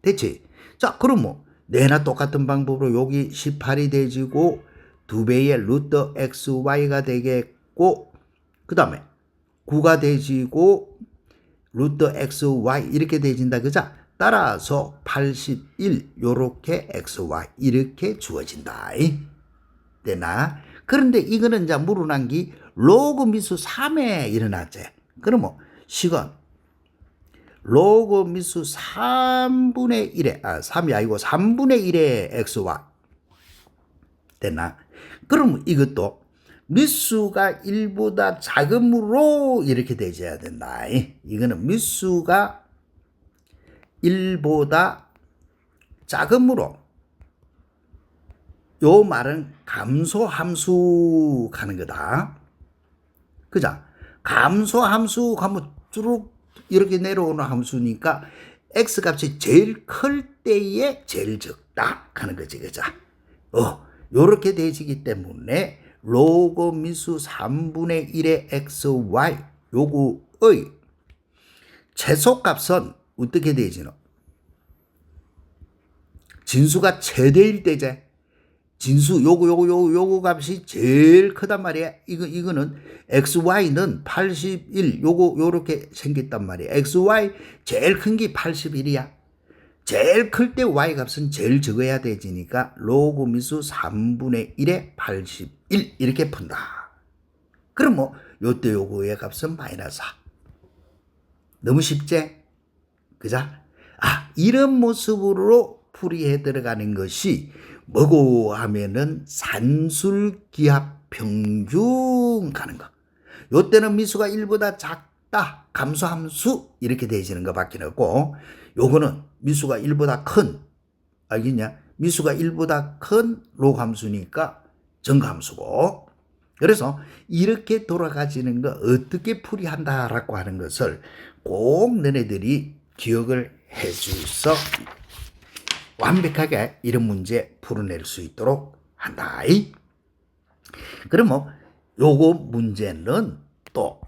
됐지? 자 그러면 내나 똑같은 방법으로 여기 18이 되지고 2배의 루트 xy가 되겠고 그 다음에 9가 되지고 루트 xy 이렇게 되진다 그죠? 따라서 81 요렇게 xy 이렇게 주어진다. 되나? 그런데 이거는 이제 물어난 게 로그 미수 3에 일어났지. 그러면 식은 로그 미수 3분의 1에 3이 아니고 3분의 1의 xy 되나? 그러면 이것도 미수가 1보다 작음으로 이렇게 되어야 된다. 이거는 미수가 1보다 작음으로 요 말은 감소함수 가는 거다. 그죠? 감소함수 가면 쭉 이렇게 내려오는 함수니까 x값이 제일 클 때에 제일 적다 하는 거지. 그죠? 요렇게 되지기 때문에 로그 미수 3분의 1의 xy 요거의 최소값은 어떻게 되지노? 진수가 최대일 때제. 진수 요거 값이 제일 크단 말이야. 이거는 xy는 81 요렇게 생겼단 말이야. xy 제일 큰 게 81이야. 제일 클 때 y 값은 제일 적어야 되지니까 로그 미수 3분의 1에 81 이렇게 푼다. 그럼 뭐 요때 요거의 값은 마이너스 4. 너무 쉽지? 그죠? 이런 모습으로 풀이해 들어가는 것이 뭐고 하면은 산술기하평균 가는 거. 요때는 미수가 1보다 작다. 감소함수 이렇게 되어지는 것밖에 없고 요거는 미수가 1보다 큰 알겠냐? 미수가 1보다 큰 로함수니까 정함수고 그래서 이렇게 돌아가지는 거 어떻게 풀이한다라고 하는 것을 꼭 너네들이 기억을 해 주서 완벽하게 이런 문제 풀어낼 수 있도록 한다. 그러면 요거 문제는 또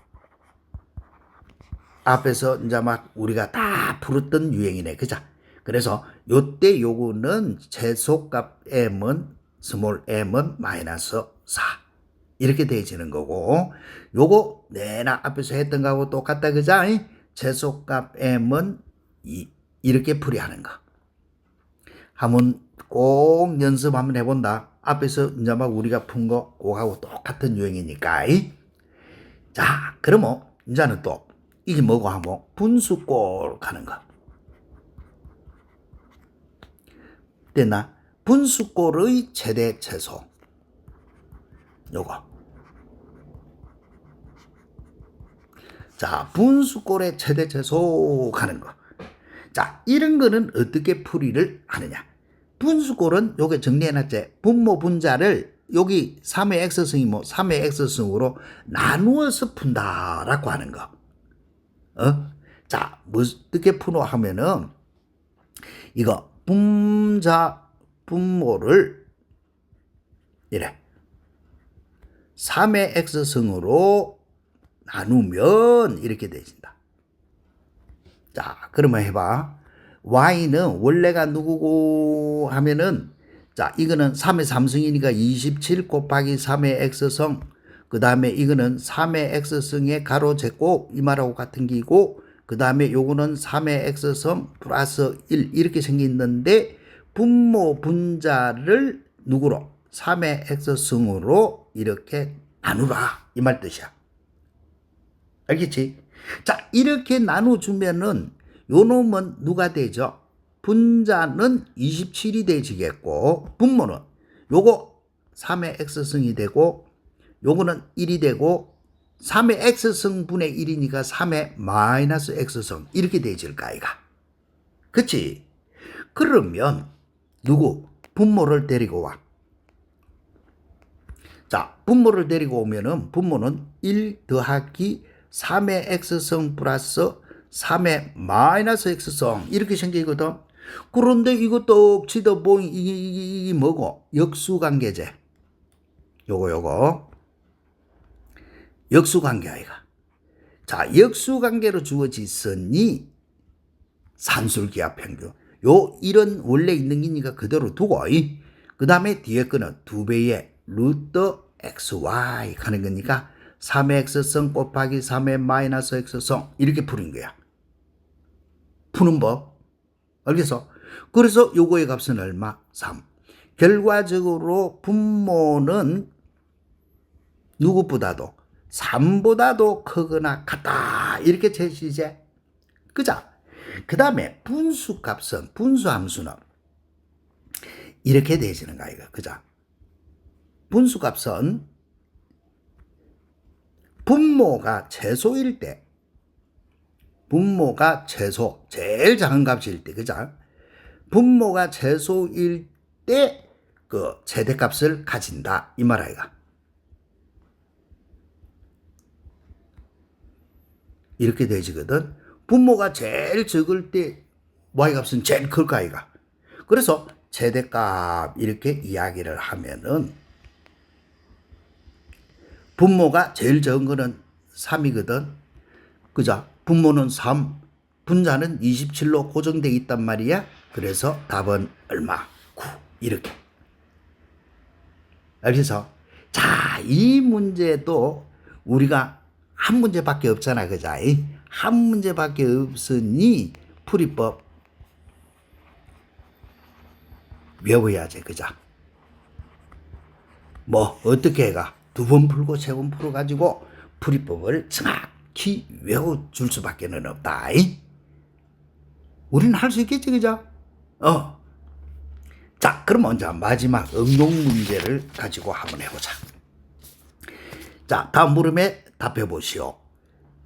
앞에서 이제 막 우리가 다 풀었던 유형이네. 그죠? 그래서 요때 요거는 최소값 m은 스몰 m은 마이너스 4 이렇게 되어지는 거고 요거 내나 앞에서 했던 거하고 똑같다. 그죠? 최소값 m은 2 이렇게 풀이하는 거. 한번 꼭 연습 한번 해본다. 앞에서 이제 막 우리가 푼 거 그거하고 똑같은 유형이니까. 자, 그러면 이제는 또 이게 뭐고 하면 분수꼴 가는 거. 됐나? 분수꼴의 최대 최소. 요거. 자, 분수꼴의 최대 최소 가는 거. 자, 이런 거는 어떻게 풀이를 하느냐. 분수꼴은 요게 정리해놨지. 분모 분자를 여기 3의 x승이 뭐 3의 x승으로 나누어서 푼다라고 하는 거. 자, 뭐 어떻게 푸노 하면은 이거 분모를 이래 3의 x승으로 나누면 이렇게 되진다. 자, 그러면 해봐. y는 원래가 누구고 하면은, 자, 이거는 3의 3승이니까 27 곱하기 3의 x승, 그 다음에 이거는 3의 x승의 가로 제곱 이 말하고 같은 기고, 그 다음에 요거는 3의 x승 플러스 1 이렇게 생겼는데, 분모 분자를 누구로? 3의 x승으로 이렇게 나누라 이 말 뜻이야. 알겠지? 자, 이렇게 나눠주면은 요 놈은 누가 되죠? 분자는 27이 되지겠고, 분모는 요거 3의 x승이 되고, 요거는 1이 되고, 3의 x승 분의 1이니까 3의 마이너스 x승 이렇게 되질까 이가. 그치? 그러면 누구? 분모를 데리고 와. 자, 분모를 데리고 오면은 분모는 1 더하기 3의 x승 플러스 3의 마이너스 x승 이렇게 생기거든. 그런데 이거 떡 치다 보니 이게 뭐고? 역수관계제. 요거 역수관계 아이가. 자, 역수관계로 주어지으니 산술기하 평균. 요 이런 원래 있는 기니까 그대로 두고 그 다음에 뒤에 거는 2배의 루트 xy 가는 거니까 3의 x승 곱하기 3의 마이너스 x승 이렇게 푸는 거야. 푸는 법. 알겠어? 그래서 요거의 값은 얼마? 3. 결과적으로 분모는 누구보다도 3보다도 크거나 같다 이렇게 제시제. 그자? 그 다음에 분수값은 분수함수는 이렇게 되지는 거야 이거. 그자? 분수값은 분모가 최소일 때, 분모가 최소, 제일 작은 값일 때, 그죠? 분모가 최소일 때 그 최대값을 가진다 이 말 아이가. 이렇게 되지거든. 분모가 제일 적을 때 y값은 제일 클 거 아이가. 그래서 최대값 이렇게 이야기를 하면은 분모가 제일 적은 거는 3이거든. 그죠? 분모는 3, 분자는 27로 고정되어 있단 말이야. 그래서 답은 얼마? 9. 이렇게. 알겠어? 자, 이 문제도 우리가 한 문제밖에 없잖아. 그죠? 한 문제밖에 없으니 풀이법 외워야지. 그죠? 뭐 어떻게 해가? 2번 풀고 3번 풀어가지고 풀이법을 정확히 외워줄 수밖에 없다. 우리는 할 수 있겠지, 그죠? 자, 그럼 먼저 마지막 응용 문제를 가지고 한번 해보자. 자, 다음 물음에 답해 보시오.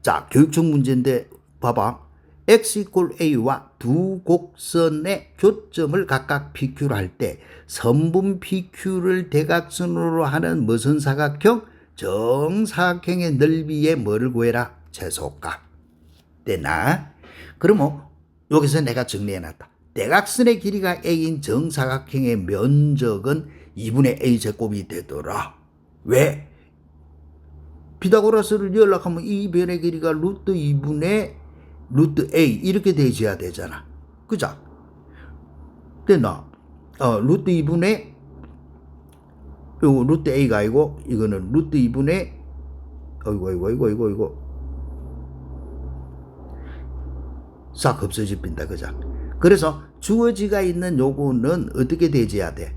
자, 교육적 문제인데 봐봐. x = a와 두 곡선의 교점을 각각 PQ로 할 때 선분 PQ를 대각선으로 하는 무슨 사각형? 정사각형의 넓이의 뭐를 구해라? 최소값. 되나? 그러면 여기서 내가 정리해놨다. 대각선의 길이가 a인 정사각형의 면적은 2분의 a 제곱이 되더라. 왜? 피타고라스를 연락하면 이 변의 길이가 루트 2분의 루트 a 이렇게 되어야 되잖아. 그죠? 됐나? 루트 2분의 요거 루트 a가 아니고 이거는 루트 2분의 이거 싹 없어져 빈다. 그죠? 그래서 주어지가 있는 요거는 어떻게 되어야 돼?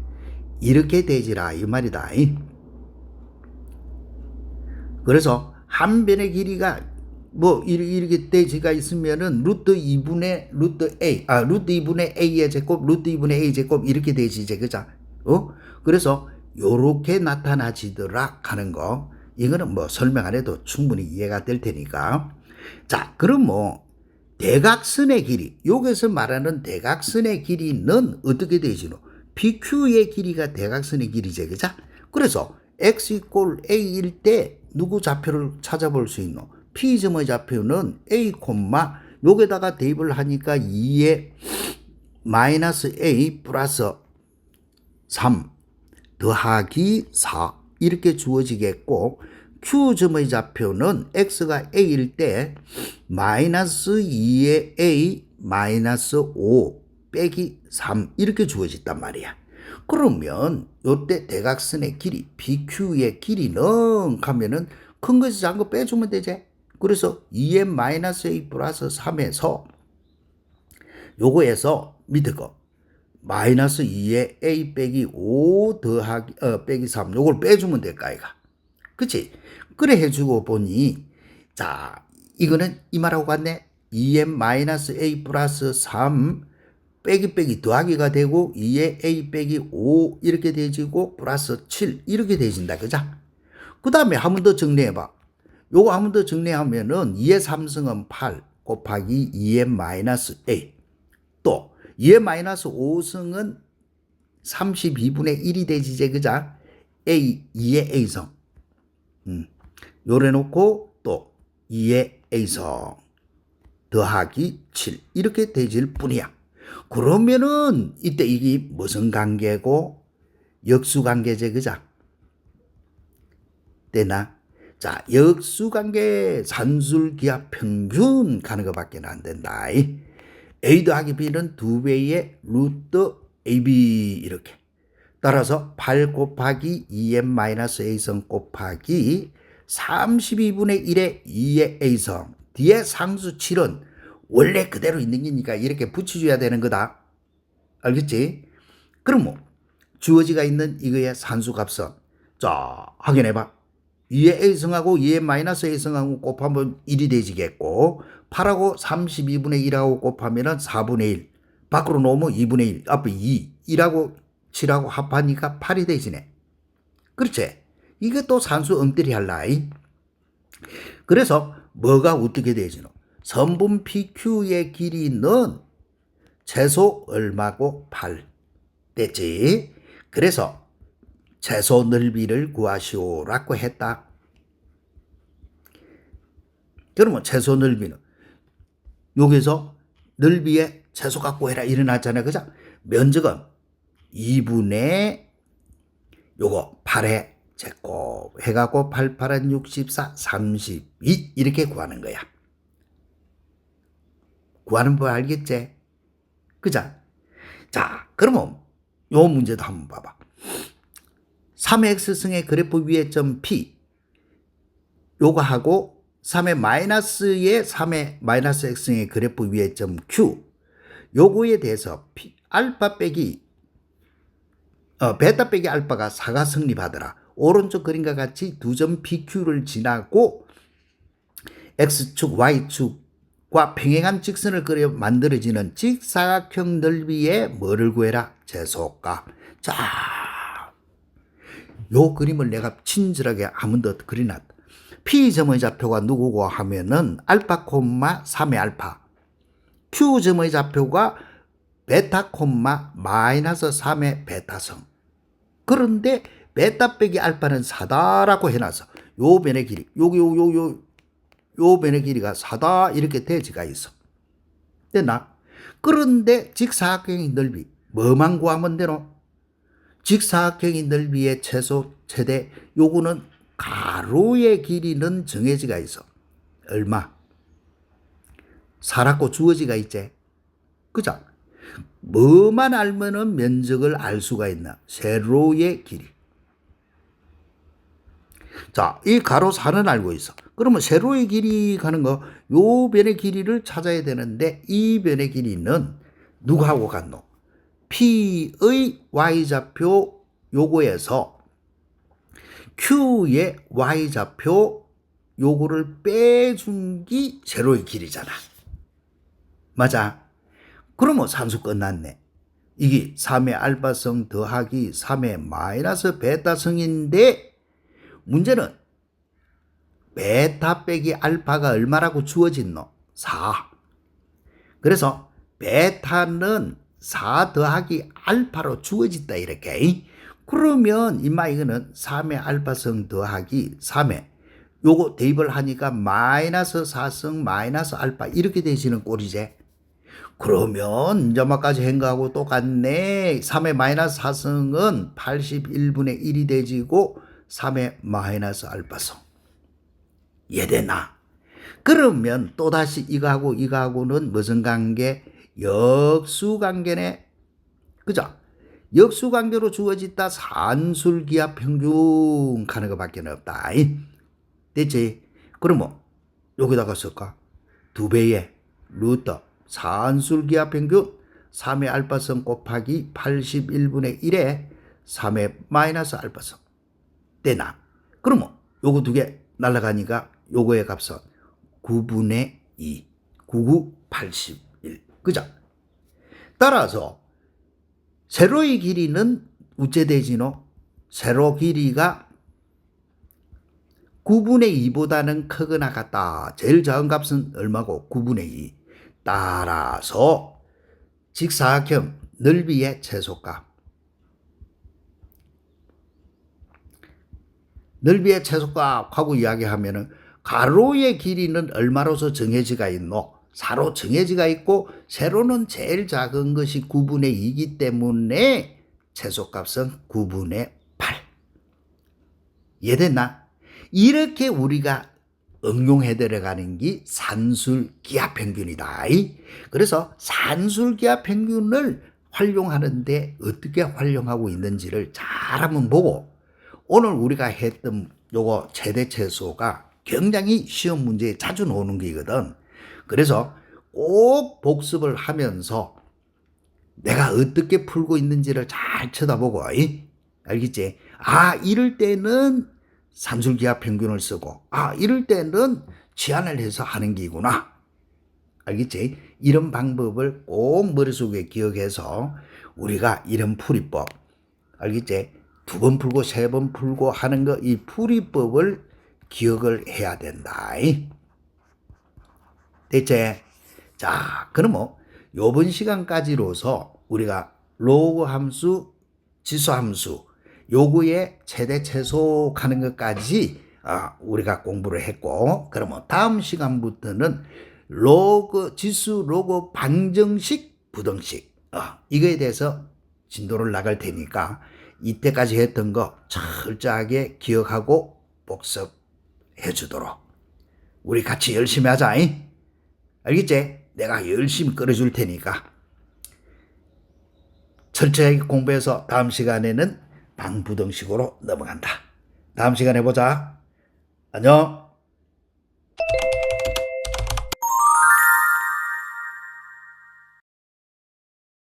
이렇게 되지라 이 말이다. 그래서 한 변의 길이가 뭐 이렇게 대지가 있으면은 루트 2분의 루트 A, 루트 2분의 A의 제곱, 루트 2분의 A 제곱 이렇게 되지, 그죠? 그래서 요렇게 나타나지더라 하는 거, 이거는 뭐 설명 안 해도 충분히 이해가 될 테니까. 자, 그럼 뭐 대각선의 길이, 여기서 말하는 대각선의 길이는 어떻게 되지노? PQ의 길이가 대각선의 길이지, 그죠? 그래서 x 이꼴 a일 때 누구 좌표를 찾아볼 수 있노? P점의 좌표는 a, 여기다가 대입을 하니까 2에 마이너스 a 플러스 3 더하기 4 이렇게 주어지겠고, Q점의 좌표는 x가 a일 때 마이너스 2의 a 마이너스 5 빼기 3 이렇게 주어졌단 말이야. 그러면 요때 대각선의 길이 BQ의 길이는 하면은 큰 것이 작은 거 빼주면 되지. 그래서 2n 마이너스 a 플러스 3에서 요거에서 밑에 거 마이너스 2에 a 빼기 5 더하기 빼기 3 요걸 빼주면 될까 이가. 그치? 그래 해주고 보니, 자, 이거는 이 말하고 같네. 2n 마이너스 a 플러스 3 빼기 더하기가 되고 2에 a 빼기 5 이렇게 되지고 플러스 7 이렇게 되진다, 그죠? 그 다음에 한 번 더 정리해봐. 요거 한 번 더 정리하면은 2의 3승은 8 곱하기 2의 마이너스 a, 또 2의 마이너스 5승은 32분의 1이 되지제, 그죠? a, 2의 a성. 요래 놓고 또 2의 a성 더하기 7 이렇게 되질 뿐이야. 그러면은 이때 이게 무슨 관계고? 역수관계제, 그죠? 되나? 자, 역수관계 산술기하 평균 가는 것밖에 안 된다. A 더하기 B는 2배의 루트 AB 이렇게. 따라서 8 곱하기 2n-a성 곱하기 32분의 1의 2의 a성, 뒤에 상수 7은 원래 그대로 있는 거니까 이렇게 붙여줘야 되는 거다. 알겠지? 그럼 뭐 주어지가 있는 이거의 산수값은, 자, 확인해봐. 2의 a성하고 2의 a성하고 곱하면 1이 되지겠고, 8하고 32분의 1하고 곱하면 4분의 1, 밖으로 놓으면 2분의 1, 앞에 2, 1하고 7하고 합하니까 8이 되지네. 그렇지? 이게 또 산수 엉터리 할라. 그래서 뭐가 어떻게 되지노? 선분 PQ의 길이는 최소 얼마고 8 됐지? 그래서 최소 넓이를 구하시오라고 했다. 그러면 최소 넓이는 여기서 넓이의 최소 갖고 해라 일어났잖아요, 그죠? 면적은 2분의 요거 8의 제곱 해갖고 8, 8은 64, 32 이렇게 구하는 거야. 구하는 법 알겠지? 그죠? 자, 그러면 요 문제도 한번 봐봐. 3의 x승의 그래프 위에 점 P 요거 하고 3의 마이너스의 3의 마이너스 x승의 그래프 위에 점 Q 요거에 대해서 알파 빼기 베타 빼기 알파가 4가 성립하더라. 오른쪽 그림과 같이 두 점 PQ를 지나고 X축, Y축과 평행한 직선을 그려 만들어지는 직사각형 넓이의 뭐를 구해라? 최소값. 자, 요 그림을 내가 친절하게 한 번 더 그려놨다. P점의 좌표가 누구고 하면은 알파, 3의 알파. Q점의 좌표가 베타, 마이너스 3의 베타성. 그런데 베타 빼기 알파는 4다라고 해놔서 요 변의 길이, 요 변의 길이가 4다 이렇게 대지가 있어. 됐나? 그런데 직사각형의 넓이 뭐만 구하면 되노? 직사각형의 넓이의 최소, 최대, 요거는 가로의 길이는 정해지가 있어. 얼마? 4라고 주어지가 있지. 그죠? 뭐만 알면은 면적을 알 수가 있나? 세로의 길이. 자, 이 가로 4는 알고 있어. 그러면 세로의 길이 가는 거, 요 변의 길이를 찾아야 되는데, 이 변의 길이는 누구하고 같노? P의 Y좌표 요거에서 Q의 Y좌표 요거를 빼준 게 세로의 길이잖아. 맞아? 그러면 산수 끝났네. 이게 3의 알파성 더하기 3의 마이너스 베타성인데 문제는 베타 빼기 알파가 얼마라고 주어진노? 4. 그래서 베타는 4 더하기 알파로 주어진다 이렇게. 그러면 임마 이거는 3의 알파성 더하기 3의 요거 대입을 하니까 마이너스 4성 마이너스 알파 이렇게 되시는 꼴이지. 그러면 이제막까지 한 거하고 똑같네. 3의 마이너스 4성은 81분의 1이 되지고 3의 마이너스 알파성. 이해되나? 그러면 또다시 이거하고는 무슨 관계? 역수관계네. 그죠? 역수관계로 주어졌다 산술기압 평균 가는 것밖에 없다. 됐지? 그러면 여기다가 쓸까? 2배의 루트 산술기압 평균 3의 알파성 곱하기 81분의 1에 3의 마이너스 알파성. 되나? 그러면 요거 두 개 날아가니까 요거의 값은 9분의 2, 9981. 그죠? 따라서 세로의 길이는 어째 되지노? 세로 길이가 9분의 2보다는 크거나 같다. 제일 작은 값은 얼마고? 9분의 2. 따라서 직사각형 넓이의 최소값. 넓이의 최소값하고 이야기하면은 가로의 길이는 얼마로서 정해지가 있노? 4로 정해지가 있고 세로는 제일 작은 것이 9분의 2이기 때문에 최소값은 9분의 8. 이해됐나? 이렇게 우리가 응용해 들어가는 게 산술기압 평균이다. 그래서 산술기압 평균을 활용하는데 어떻게 활용하고 있는지를 잘 한번 보고 오늘 우리가 했던 요거 최대 최소가 굉장히 시험 문제에 자주 나오는 게거든. 그래서 꼭 복습을 하면서 내가 어떻게 풀고 있는지를 잘 쳐다보고, 알겠지? 아, 이럴 때는 산술기압 평균을 쓰고, 아, 이럴 때는 치환을 해서 하는 게구나. 알겠지? 이런 방법을 꼭 머릿속에 기억해서 우리가 이런 풀이법, 알겠지? 2번 풀고 3번 풀고 하는 거, 이 풀이법을 기억을 해야 된다. 됐지? 자, 그러면 요번 시간까지로서 우리가 로그 함수, 지수 함수, 요거의 최대 최소 가는 것까지 우리가 공부를 했고, 그러면 다음 시간부터는 로그, 지수, 로그 방정식, 부등식, 이거에 대해서 진도를 나갈 테니까 이때까지 했던 거 철저하게 기억하고 복습해 주도록 우리 같이 열심히 하자. 알겠지? 내가 열심히 끌어줄 테니까 철저하게 공부해서 다음 시간에는 방부등식으로 넘어간다. 다음 시간에 보자. 안녕.